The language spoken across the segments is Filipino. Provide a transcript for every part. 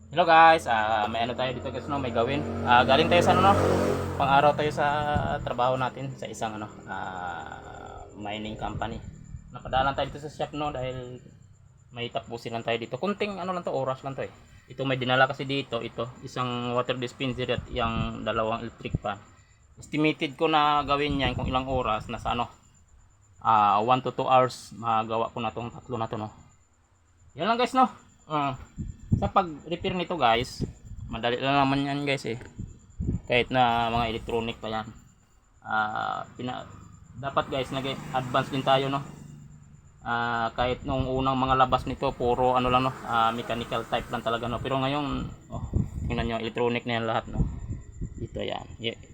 Hello guys, may ano tayo dito guys, no, may gawin. Galing tayo sa ano, no, pang-araw tayo sa trabaho natin sa isang ano, mining company. Napadaalan tayo dito sa shop, no, dahil may tapusin lang tayo dito. Kunting ano lang to, oras lang to eh. Ito may dinala kasi dito, ito isang water dispenser at yung dalawang electric fan. Estimated ko na gawin niyan kung ilang oras, nasa ano, 1 to 2 hours magawa ko na tong tatlo na to, no. Yan lang guys, no. Sa pag-repair nito guys, madali lang naman yan guys eh. Kahit na mga electronic pa yan. Dapat guys, nag-advance din tayo, no. Kahit nung unang mga labas nito, puro ano lang, no, mechanical type lang talaga, no. Pero ngayon, tingnan nyo, electronic na yan lahat, no. Dito yan.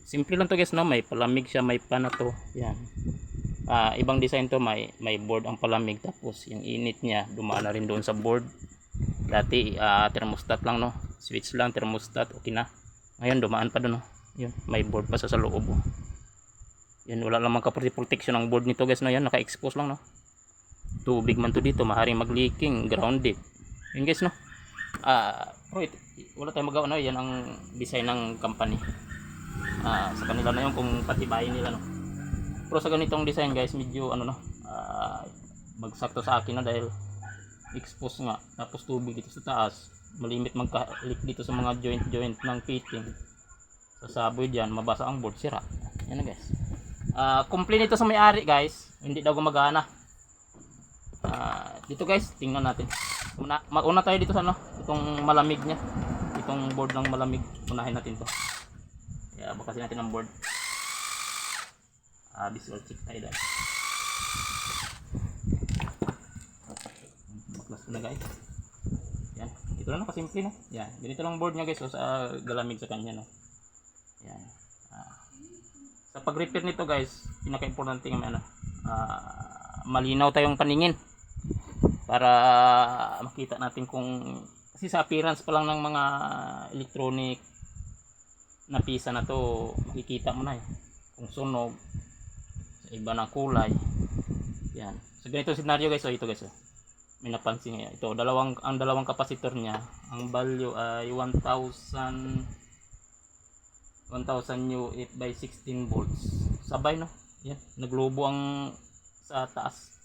Simple lang to guys, no. May palamig siya, may pan na to. Yan. Ibang design to, may board ang palamig, tapos yung init niya dumaan na rin doon sa board. Dati thermostat lang, no, switch lang, thermostat, okay na. Ngayon dumaan pa doon, no. Yun, may board pa sa loob, oh. Yan, wala lang protection ang board nito guys, no. Yan, naka-expose lang, no. Tubig man to dito, maaaring mag-leaking, grounded. Yun guys, no. Wala tayong magawa, no. Yan ang design ng company. Sa kanila na yun kung patibayin nila, no. Pero sa ganitong design guys, medyo ano, no, bagsak to sa akin, no, dahil expose nga, tapos tubig dito sa taas, malimit magka-leak dito sa mga joint ng fitting. Sasaboy diyan, mabasa ang board, sira. Yan na guys. Complain ito sa may-ari guys, hindi daw gumagana. Dito guys, tingnan natin. Una tayo dito sa ano, itong malamig niya. Itong board ng malamig, unahin natin to. Kaya bakasin natin ang board. Visual check tayo dahil. Baklas ko na guys. Yan, ito lang, nakasimple, no. Yan, ganito lang board niya guys, so, sa galamig sa kanya, no. Yan. Sa pag-repair nito guys, pinaka-importante ng ano, malinaw tayong paningin para makita natin kung, kasi sa appearance pa lang ng mga electronic na pisa na to, makikita mo na eh kung sunog sa iba ng kulay. Yan, so ganito senaryo guys. So ito guys, may napansin nga ito, ang dalawang kapasitor niya, ang value ay 1000 UF by 16 volts. Sabay, no. Yan, naglobo ang sa taas.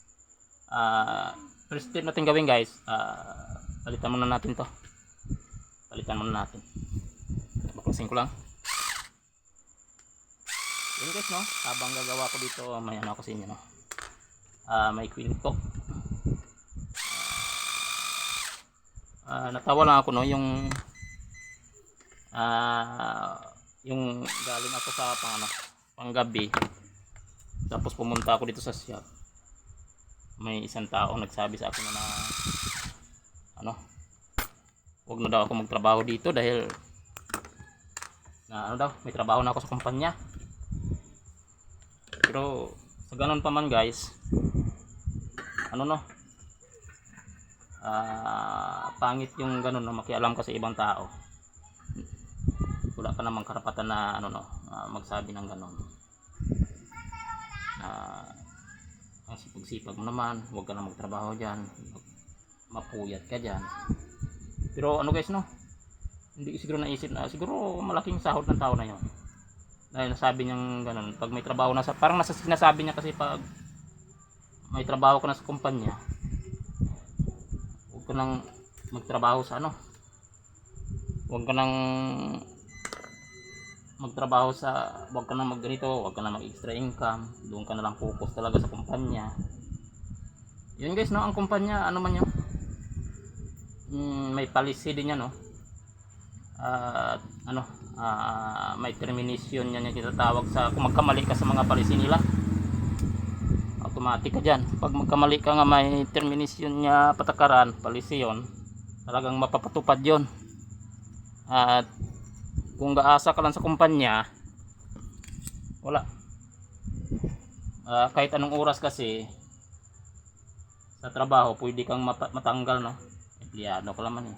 First step natin gawin guys, palitan muna natin to. Baklasin ko lang. Yan guys, no, habang gagawa ko dito, may ano ako sa inyo, no. May kwinto. Natawa lang ako, no, yung galing ako sa panggabi, tapos pumunta ako dito sa shop. May isang tao nagsabi sa akin na ano, huwag na daw ako magtrabaho dito dahil ano daw, may trabaho na ako sa kumpanya. Pero sa ganun pa man guys, ano, no, pangit yung ganun, no, makialam ka sa ibang tao. Wala ka namang karapatan na ano, no, magsabi ng ganun. Ang sipag-sipag mo naman, huwag ka na magtrabaho dyan, mapuyat ka dyan. Pero ano guys, no, hindi siguro naisip na siguro malaking sahod ng tao na yon. Dahil nasabi niyang ganun, pag may trabaho na parang sinasabi niya kasi pag may trabaho ka na sa kumpanya, huwag ka nang magtrabaho sa ano, huwag ka nang magtrabaho sa, huwag ka nang magganito, huwag ka nang mag-extra income, doon ka na lang focus talaga sa kumpanya. Yun guys, no, ang kumpanya ano man yun, may policy din yan, no. May termination yan yung tinatawag sa, kung magkamali ka sa mga policy nila, automatic ka dyan. Pag magkamali ka nga, may termination niya, patakaran, policy yun, talagang mapapatupad yun. At kung gaasa ka lang sa kumpanya, wala. Kahit anong oras kasi sa trabaho, pwede kang matanggal, no. Empleyado ka naman eh.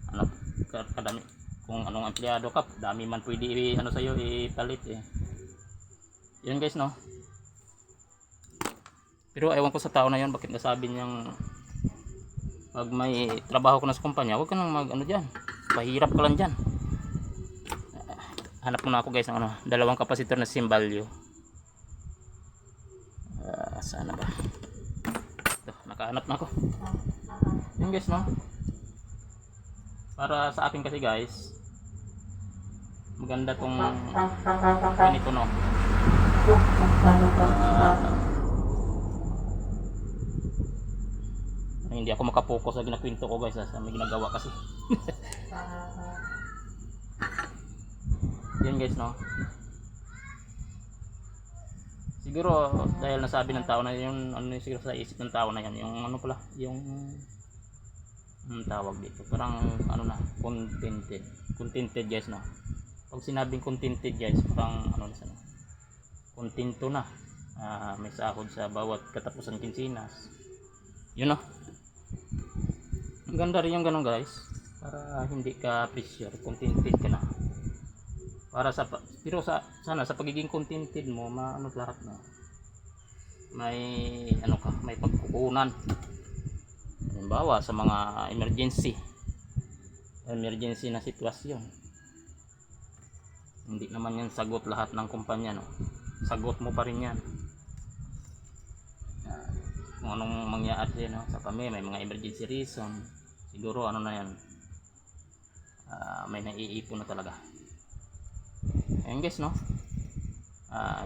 Ano, kadami, kung anong empleyado ka, dami man pwede ano sa'yo ipalit eh. Yun guys, no. Pero ewan ko sa tao na yun, bakit nasabi niyang pag may trabaho ko na sa kumpanya, huwag ka nang mag ano dyan, pahirap ka lang dyan. Hanap muna ako guys ng ano, dalawang kapasitor na same value. Sana ba? Ito, nakahanap na ako. Yun guys, no? Para sa akin kasi guys, maganda tong ganito, no? Hindi ako makapokus sa ginakwento ko guys, sa may ginagawa kasi. Yan guys, no? Siguro dahil nasabi ng tao na yung ano, siguro sa isip ng tao na yan, yung ano pala, yung tawag dito, parang ano na, contented guys, no? Pag sinabing contented guys, parang ano na sana, kontento na, may sahod sa bawat katapusan kinsinas, yun, no? Ang ganda rin yung ganun guys, para hindi ka pressure, contented ka na. Para sa, pero sana sa pagiging contented mo, maano lahat na, may ano ka, may pagkukunan. Halimbawa sa mga emergency na sitwasyon, hindi naman yan sagot lahat ng kumpanya, no? Sagot mo pa rin yan. Kung anong mangyari, no? Sa kami may mga emergency reason, siguro ano na yan, may naiipon na talaga. Ayun guys, no?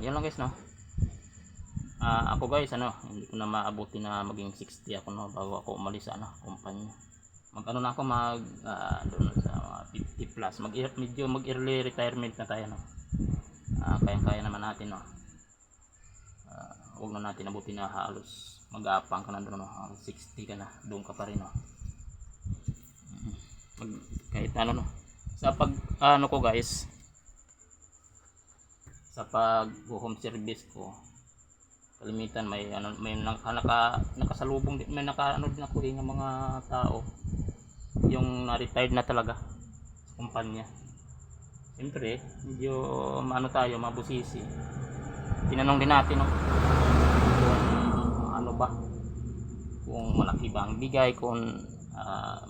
Yan lang guys, no? Ako guys, ano, hindi ko na maabuti na maging 60 ako, no, bago ako umalis sa ano, kumpanya. Mag-ano na ako, doon sa 50 plus. Medyo mag-early retirement na tayo, no? Kaya naman natin, no? Huwag na natin abutin na halos mag-aapang ka na doon, no? 60 ka na, doon ka pa rin, no? Kahit ano, no? Sa pag, ano ko guys, sa pag home service ko, kalimitan may ano, may nakasalubong din, may ano din ako ng mga tao yung na-retired na talaga sa kumpanya. Siyempre medyo ano tayo, mabusisi. Tinanong din natin, no, kung ano ba, kung malaki ba ang bigay, kung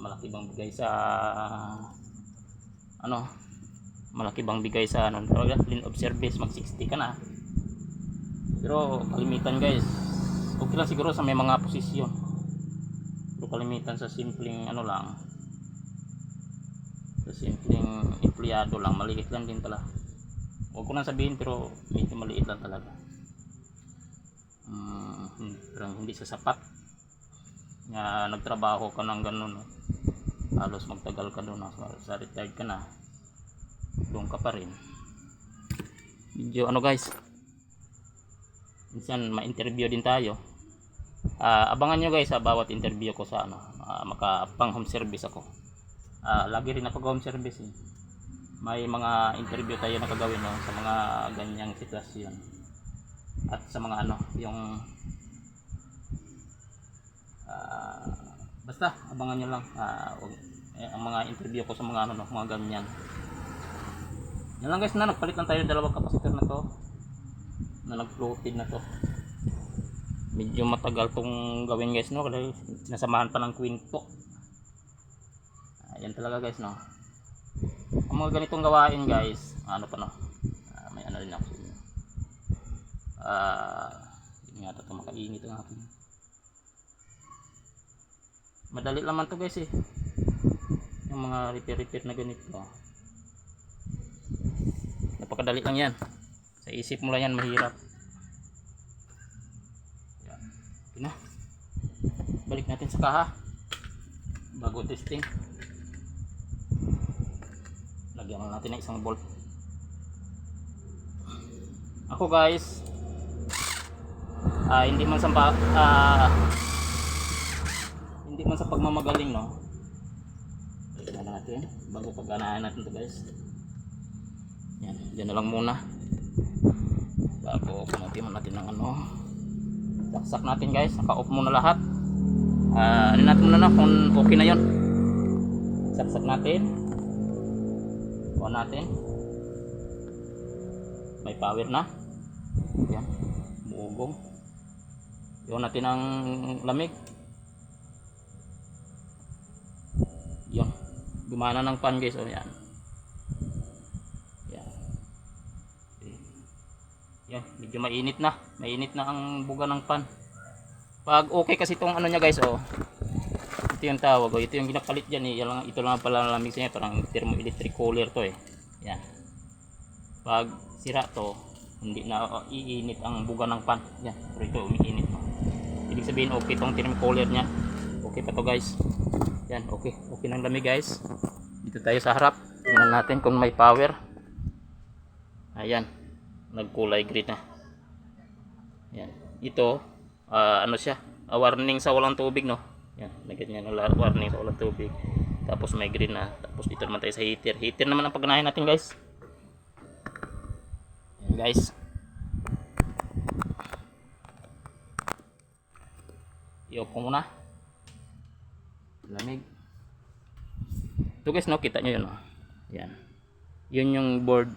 malaki bang bigay sa ano, malaki bang bigay sa ano, line of service, mag 60 ka na. Pero kalimitan guys, okay lang siguro sa may mga posisyon, pero kalimitan sa simpleng ano lang, sa simpleng empleyado lang, maliit lang din pala. Huwag ko nang sabihin, pero medyo maliit lang talaga. Parang hindi sa sapat na nagtrabaho ka ng ganun, no? Halos magtagal ka doon, no? Sa retired ka na, doon ka pa rin. Medyo ano guys, minsan ma-interview din tayo. Abangan nyo guys sa bawat interview ko sa ano, makapang home service ako. Lagi rin ako home service, eh. May mga interview tayo na kagawin, no, sa mga ganyang sitwasyon. At sa mga ano, yung basta abangan nyo lang ang mga interview ko sa mga ano, no, mga ganyan. Yan lang guys, na nagpalit lang tayo ng dalawang kapasitor na to, na nag-floated na to. Medyo matagal tong gawin guys, no, kasi nasamahan pa ng kwento. Ayan talaga guys, no. Ang mga ganitong gawain guys, ano pa, no, may ano rin ako sa inyo. Hindi nga ito makainit ang akin. Madali naman to guys, eh, yung mga repair na ganito. Napakadali lang yan, sa isip mo lang yan, mahirap. Yan. Okay na, balik natin sa kaha bago testing. Lagyan natin ng isang bolt. Ako guys, hindi man sa pagmamagaling, no. Tignan natin bago pag-anahan natin to guys. Yan, dyan na lang muna bago punatin natin ng ano. Saksak natin guys, naka-off muna lahat. Ano natin muna na kung okay na yon. Saksak natin, on natin, may power na. Yan, buugong. Iwan natin ang lamig. Yan, Gumana ng fan guys. O yan. Yan. Yan, medyo mainit na. Mainit na ang buga ng fan. Pag okay kasi itong ano niya guys, oh. Ito yung tawag, oh. Ito yung ginapalit diyan eh. Ito lang pala lamig sa niya, parang thermoelectric cooler to eh. Yan. Pag sira to, hindi na iinit ang buga ng fan. Yan, pero ito umiinit no. Ibig sabihin okay tong thermocooler niya. Okay pa to guys. Yan, okay. Okay ng lamig guys. Dito tayo sa harap. Tingnan natin kung may power. Ayan. Nagkulay green na. Yan. Ito, ano siya? Warning sa walang tubig no. Yan, ganyan yung warning sa walang tubig. Tapos may green na. Tapos dito naman tayo sa heater. Heater naman ang pagganahin natin guys. Yan guys. I-off ko muna. Lamig. Ito guys no, kita nyo yun no. Yan. Yun yung board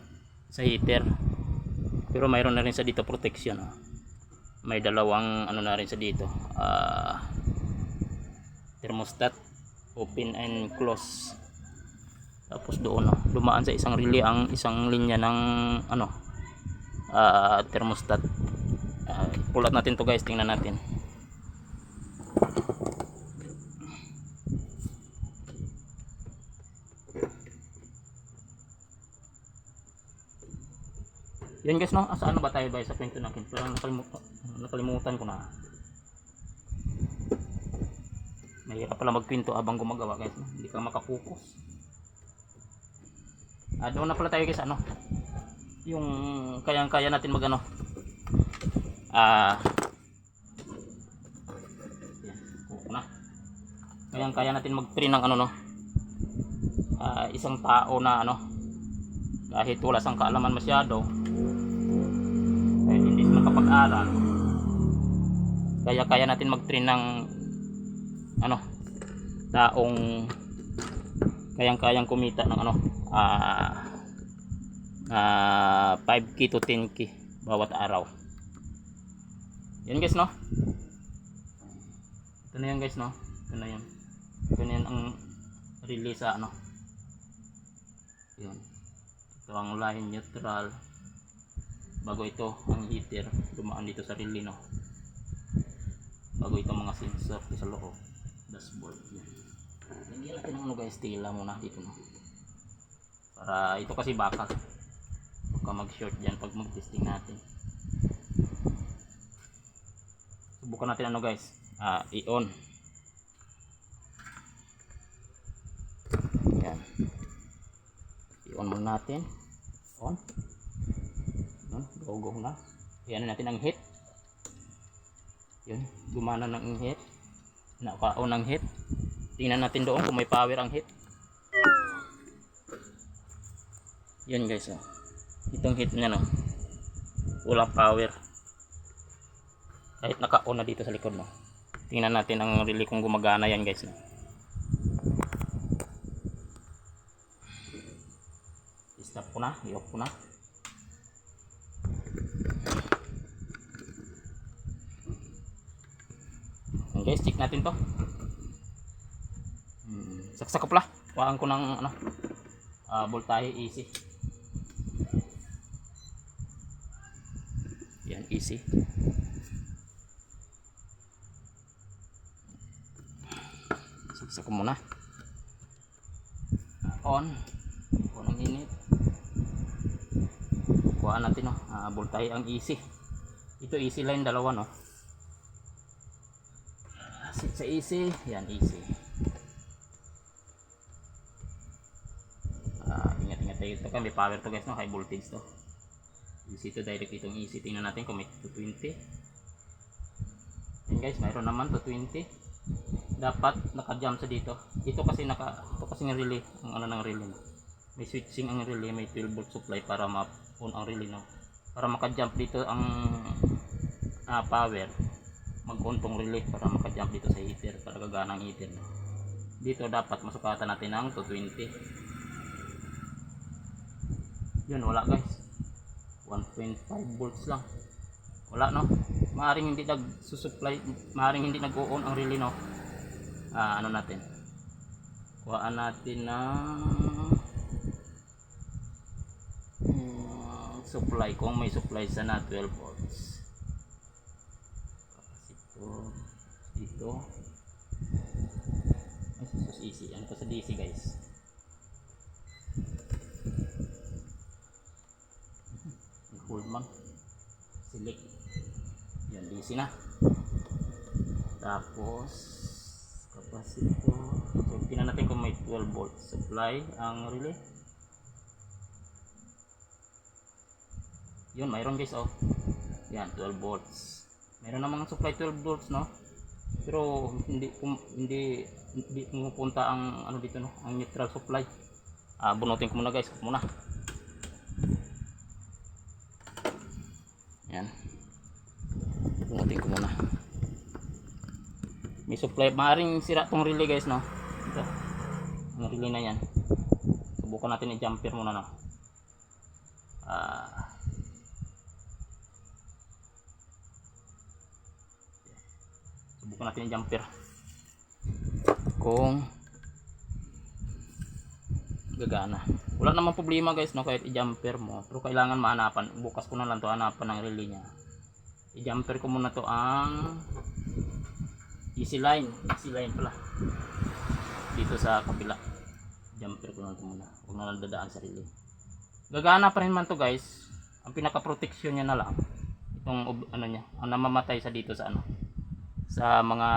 sa heater. Pero mayroon na rin sa dito protection no. May dalawang ano na rin sa dito. Thermostat. Open and close. Tapos doon no, dumaan sa isang relay ang isang linya ng ano thermostat. Pulat natin to guys, tingnan natin. Yan guys no, asa ano ba tayo ba sa kwento natin? Parang nakalimutan ko na. Mahirap pala magkwento habang gumagawa guys no? Hindi ka makapokus. Doon na pala tayo guys ano. Yung kayang-kaya natin mag ano. Na. Kayang-kaya natin mag-train ng ano no. Isang tao na ano. Kahit wala sang kaalaman masyado. Kahit hindi sila nakapag-aral. Kaya natin mag-train ng ano taong kayang-kayang kumita ng ano 5k to 10k bawat araw. Yan guys no. Ito na yan guys no. Ito na yan. Ito na yan ang release sa ano. Yun. Ito ang line neutral. Bago ito ang heater dumaan dito sa relay no. Bago itong mga sensor sa loob dashboard. Lagyan natin ng ano guys, tila muna dito no. Para ito kasi bakal. Baka mag-short dyan pag mag-testing natin. Subukan natin ano guys, i-on. Yan. I-on muna natin. On. Go na. Iyan natin ang heat. Yun, gumana ng heat. Naka-on ang heat. Tingnan natin doon kung may power ang heat. Yan guys oh. Itong heat niya no. Walang power. Kahit naka-on na dito sa likod no. Tingnan natin ang relay kung gumagana yan guys no. I-stop ko na, i-off ko na. Guys, check natin to. Saksak ko pala. Kuhaan ko ng ano, voltahe easy. Yan, easy. Saksak ko muna. On. On ang init. Kuhaan natin no, voltahe ang easy. Ito easy line dalawa no. Sa easy, yan easy. Ingat tayo ito kan may power to guys no, high voltage to. Easy to direct itong easy. Tingnan natin kung may 220. Yan guys, mayroon naman 220. Dapat naka-jump sa dito. Ito kasi ng relay, ang ano ng relay no. May switching ang relay, may 12 volt supply para ma-on ang relay no. Para maka-jump dito ang power. Mag-on tong relay para maka-jump dito sa heater para gagana ang heater. Dito dapat masukatan natin ng 220. Yun, wala guys. 1.5 volts lang. Wala no. Maaring hindi nag-supply, maaring hindi nag-on ang relay no. Ano natin. kuhaan natin ng supply kung may supply sana 12 volts. Capacitor dito. Mas easy. Ano pa sa DC guys? Hold man. Select. Yan DC na. Tapos capacitor. So tingnan natin kung may 12 volts supply ang relay. Yun, mayroon guys, oh. Yan, 12 volts. Mayroon namang supply 12 volts, no? Pero hindi pumupunta ang ano dito, no? Ang neutral supply. Bunutin ko muna guys, muna. Yan. Bunutin ko muna. May supply, maaaring sira tong relay guys, no? Ito. Ang relay na yan. Subukan natin i-jumper muna, no? Subukan natin yung jumper kung gagana. Wala namang problema guys, no, kahit i-jumper mo, pero kailangan mahanapan. Bukas ko na lang to hanapan ng relay nya. I-jumper ko muna to ang easy line pala dito sa kabila. Jumper ko na to muna, huwag na lang dadaan sa relay. Gagana pa rin man to guys. Ang pinaka protection nya na lang itong ano nya, ang namamatay sa dito sa ano, sa mga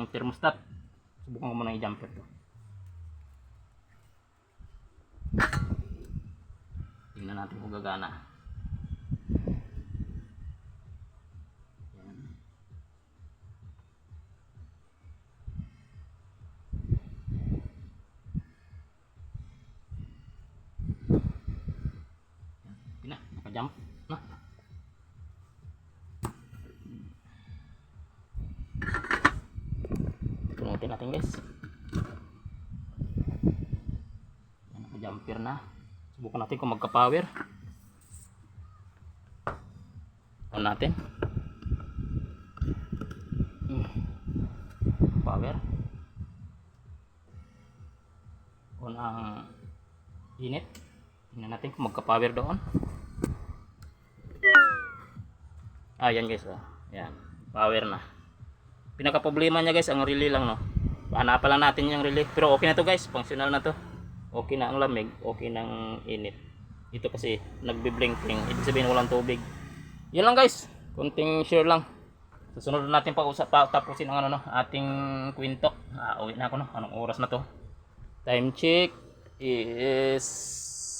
thermostat. Subukan ko muna i-jumper to. Tingnan natin kung gagana. Yan. Yan. Naka-jump na. Punutin natin guys. Yan, naka-jumper na. Subukan natin kung magka-power. On natin. Power. On ang init. Tingnan natin kung magka-power doon. Yan guys, oh. Yan, power na. Pinaka problema niya guys, ang relay lang, no. Hanapan lang natin yung relay. Pero okay na to guys, functional na to. Okay na ang lamig, okay nang init. Ito kasi nagbi-blinking, ibig sabihin walang tubig. Yan lang guys, konting share lang. Susunod natin tapusin ang ano, no, ating kwento. Uwi na ako, no. Anong oras na to? Time check is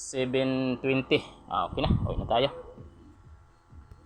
7:20. Okay na, uwi na tayo.